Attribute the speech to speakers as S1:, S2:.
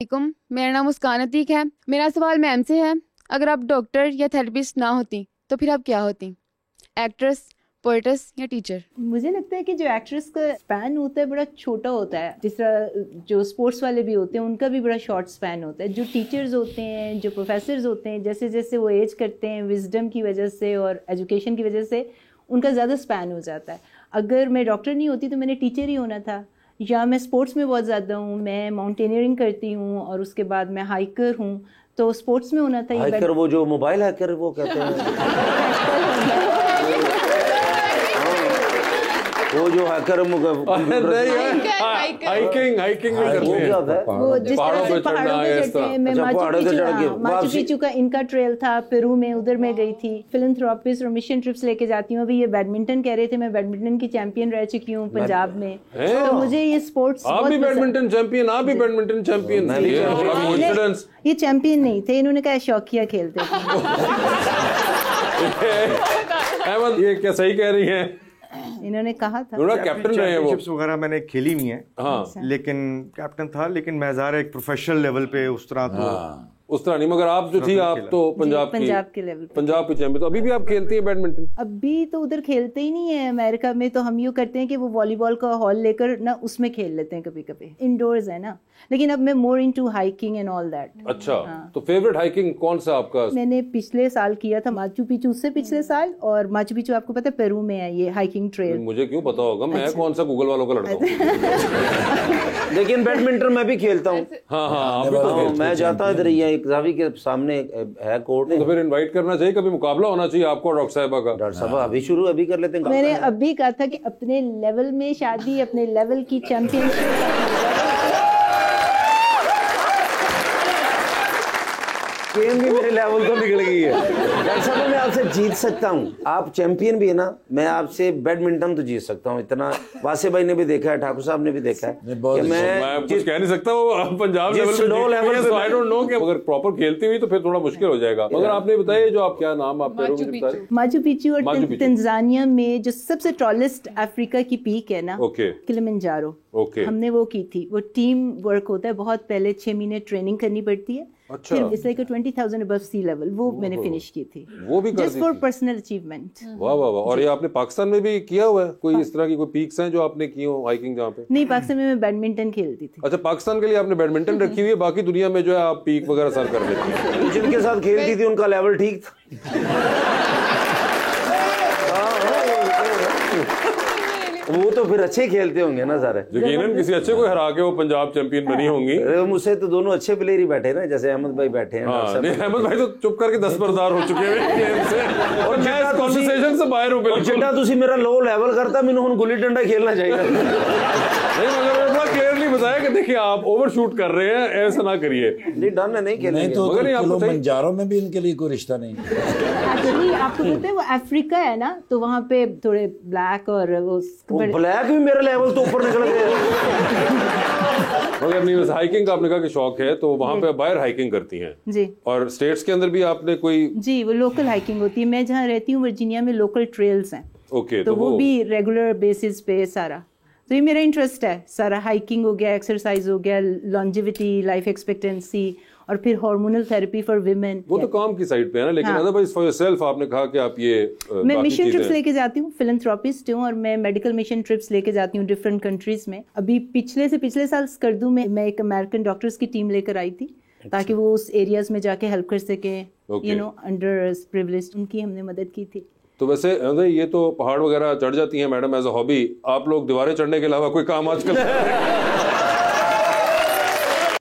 S1: वालेकुम, मेरा नाम मुस्कान अतीक है। मेरा सवाल मैम से है, अगर आप डॉक्टर या थेरेपिस्ट ना होती तो फिर आप क्या होती? एक्ट्रेस, पोएट्स या टीचर?
S2: मुझे लगता है कि जो एक्ट्रेस का स्पैन होता है बड़ा छोटा होता है, जिस तरह जो स्पोर्ट्स वाले भी होते हैं उनका भी बड़ा शॉर्ट स्पैन होता है। जो टीचर्स होते हैं, जो प्रोफेसर्स होते हैं, जैसे जैसे वो एज करते हैं विजडम की वजह से और एजुकेशन की वजह से उनका ज़्यादा स्पैन हो जाता है। अगर मैं डॉक्टर नहीं होती तो मैंने टीचर ही होना था, या मैं स्पोर्ट्स में बहुत ज़्यादा हूँ, मैं माउंटेनियरिंग करती हूँ और उसके बाद मैं हाइकर हूँ, तो स्पोर्ट्स में होना था।
S3: हाइकर वो जो मोबाइल हैकर वो कहते हैं वो जो हैकर
S4: हाइकिंग हाइकिंग भी करते हैं।
S2: वो जिस तरह से पहाड़ों पे चढ़ते हैं। मैं माचू पिच्चू का इनका ट्रेल था पेरू में, उधर मैं गई थी। फिलैंथ्रोपिस्ट और मिशन ट्रिप्स लेके जाती हूँ। अभी ये बैडमिंटन कह रहे थे, मैं बैडमिंटन की चैंपियन रह चुकी हूँ पंजाब में। तो मुझे ये स्पोर्ट्स,
S4: आप भी बैडमिंटन चैंपियन, आप भी बैडमिंटन चैंपियन।
S2: ये चैंपियन नहीं थे, इन्होंने कहा शौकिया खेलते
S4: थे। ये क्या सही कह रही हैं?
S2: इन्होंने कहा था
S4: कैप्टन रहे हैं वो।
S5: चैंपियनशिप्स वगैरह मैंने खेली हुई हैं।
S4: हाँ।
S5: लेकिन कैप्टन था, लेकिन मैं ज़ाहिर एक प्रोफेशनल लेवल पे उस तरह तो
S4: उस तरह नहीं, मगर आप जो थी आप तो पंजाब
S2: के लेवल पे,
S4: पंजाब की चैंपियन। तो अभी भी आप खेलती हैं बैडमिंटन?
S2: अभी तो उधर खेलते ही नहीं है अमेरिका में। तो हम यूँ करते हैं कि वो वॉलीबॉल का हॉल लेकर ना उसमें खेल लेते हैं कभी कभी, इंडोर्स है ना। लेकिन अब मैं more into hiking and all that.
S4: अच्छा। तो फेवरेट हाइकिंग कौन सा आपका?
S2: मैंने पिछले साल किया था माचू पिच्चू, उससे पिछले साल। और माचू पिच्चू आपको पता है पेरू में है ये हाइकिंग ट्रेल।
S4: मुझे क्यों पता होगा, मैं कौन सा गूगल वालों का लड़का हूँ।
S3: लेकिन बैडमिंटन मैं भी खेलता हूँ।
S4: हाँ,
S3: मैं जाता इधर एक जावी के सामने है कोर्ट।
S4: तो फिर इनवाइट करना चाहिए, कभी मुकाबला होना चाहिए आपको और डॉक्टर साहिबा का।
S3: डॉक्टर साहब अभी कर लेते हैं।
S2: मैंने अभी कहा था कि अपने लेवल में शादी, अपने लेवल की चैंपियनशिप।
S3: गेम भी मेरे लेवल को निकल गई है। डॉक्टर साहब मैं आपसे जीत सकता हूँ, आप चैंपियन भी है ना, मैं आपसे बैडमिंटन तो जीत सकता हूँ। इतना वासे भाई ने भी देखा है, ठाकुर साहब ने भी देखा है कि
S4: मैं कुछ कह नहीं सकता। वो पंजाब लेवल पे आई डोंट नो कि अगर प्रॉपर खेलती हुई तो फिर थोड़ा मुश्किल हो जाएगा। मगर आपने बताया जो आप क्या नाम आप
S2: माचू पिच्चू और तंजानिया में जो सबसे टॉलेस्ट अफ्रीका की पीक है ना, किलिमंजारो, हमने वो की थी। वो टीम वर्क होता है, बहुत पहले 6 महीने ट्रेनिंग करनी पड़ती है।
S4: अच्छा।
S2: फिर it's like 20,000 above sea level, वो मैंने फिनिश की थी।
S4: वो भी
S2: जस्ट फॉर पर्सनल अचीवमेंट।
S4: वाह वाह वाह। और ये आपने पाकिस्तान में भी किया हुआ है? कोई इस तरह की कोई पीक्स हैं जो आपने की हो हाइकिंग जहाँ पे?
S2: नहीं, पाकिस्तान में मैं बैडमिंटन खेलती थी।
S4: अच्छा, पाकिस्तान के लिए आपने बैडमिंटन रखी हुई है, बाकी दुनिया में जो है आप पीक वगैरह सर कर देती हैं।
S3: जिनके साथ खेलती थी उनका लेवल ठीक था। वो तो फिर अच्छे खेलते होंगे ना सारे।
S4: यकीनन किसी अच्छे को हरा के वो पंजाब चैंपियन बनी होंगी।
S3: मुझसे तो दोनों अच्छे प्लेयर ही बैठे ना, जैसे अहमद भाई बैठे हैं।
S4: अहमद भाई तो चुप करके 10 बरदार हो चुके हैं गेम से, और मैं इस कॉन्वर्सेशन से बाहर हूं। बिल्कुल
S3: जितना तुसी मेरा लो लेवल करता, मैंने हुन गुल्ली डंडा खेलना चाहिए।
S4: नहीं, मगर मैं क्लियरली बताया कि देखिए आप ओवरशूट कर रहे हैं, ऐसा ना करिए।
S3: नहीं, डन नहीं खेलने।
S6: तो किलिमंजारो में भी इनके लिए कोई रिश्ता नहीं।
S2: एक्चुअली आपको पता है वो अफ्रीका है ना, तो वहाँ पे थोड़े ब्लैक और वो
S3: ब्लैक भी मेरा लेवल तो ऊपर निकल गया।
S4: मगर नहीं, हाइकिंग का आपने कहा कि शौक है, तो वहाँ पे बाहर हाइकिंग करती हैं
S2: जी। और
S4: स्टेट्स के अंदर भी आपने कोई?
S2: जी, वो लोकल हाइकिंग होती है। मैं जहाँ रहती हूँ वर्जीनिया में लोकल ट्रेल्स हैं।
S4: ओके।
S2: तो वो भी रेगुलर बेसिस पे सारा, तो ये मेरा इंटरेस्ट है सारा। हाइकिंग हो गया, एक्सरसाइज हो गया, लॉन्जेविटी, लाइफ एक्सपेक्टेंसी, और फिर हार्मोनल थेरेपी फॉर विमेन।
S4: वो तो काम की साइड पे है ना, लेकिन अदरवाइज फॉर योरसेल्फ आपने कहा कि आप ये
S2: मैं मिशन ट्रिप्स लेके जाती हूँ, फिलैंथ्रोपिस्ट हूँ, और मैं मेडिकल मिशन ट्रिप्स लेके जाती हूँ डिफरेंट कंट्रीज में। अभी पिछले साल स्कर्दू में मैं एक अमेरिकन डॉक्टर्स की टीम लेकर आई थी, ताकि वो उस एरियाज में जाके हेल्प कर सके, यू नो, अंडर प्रिविलेज्ड, उनकी हमने मदद की थी।
S4: तो वैसे ये तो पहाड़ वगैरह चढ़ जाती हैं मैडम एज अ हॉबी, आप लोग दीवारें चढ़ने के अलावा कोई काम आजकल